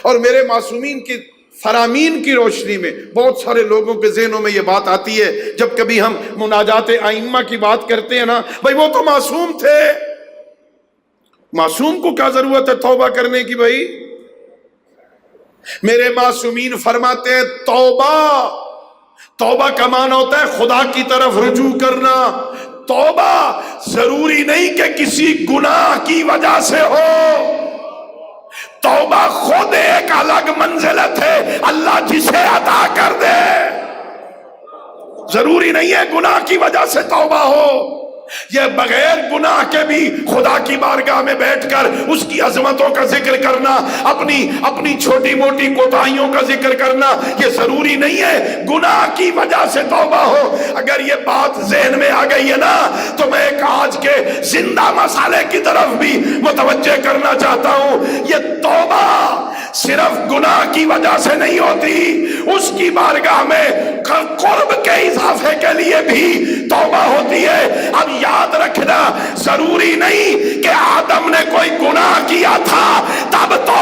اور میرے معصومین کی فرامین کی روشنی میں بہت سارے لوگوں کے ذہنوں میں یہ بات آتی ہے جب کبھی ہم مناجات ائمہ کی بات کرتے ہیں نا، بھائی وہ تو معصوم تھے، معصوم کو کیا ضرورت ہے توبہ کرنے کی؟ بھائی میرے معصومین فرماتے ہیں توبہ کا معنی ہوتا ہے خدا کی طرف رجوع کرنا۔ توبہ ضروری نہیں کہ کسی گناہ کی وجہ سے ہو، توبہ خود ایک الگ منزلت ہے اللہ جسے عطا کر دے، ضروری نہیں ہے گناہ کی وجہ سے توبہ ہو۔ یہ بغیر گناہ کے بھی خدا کی بارگاہ میں بیٹھ کر اس کی عظمتوں کا ذکر کرنا، اپنی چھوٹی موٹی کوتاہیوں کا ذکر کرنا، یہ ضروری نہیں ہے گناہ کی وجہ سے توبہ ہو۔ اگر یہ بات ذہن میں آ گئی ہے نا تو میں ایک آج کے زندہ مسئلے کی طرف بھی متوجہ کرنا چاہتا ہوں۔ یہ توبہ صرف گناہ کی وجہ سے نہیں ہوتی، اس کی بارگاہ میں قرب کے اضافے کے لیے بھی توبہ ہوتی ہے۔ اب یاد رکھنا ضروری نہیں کہ آدم نے کوئی گناہ کیا تھا تب تو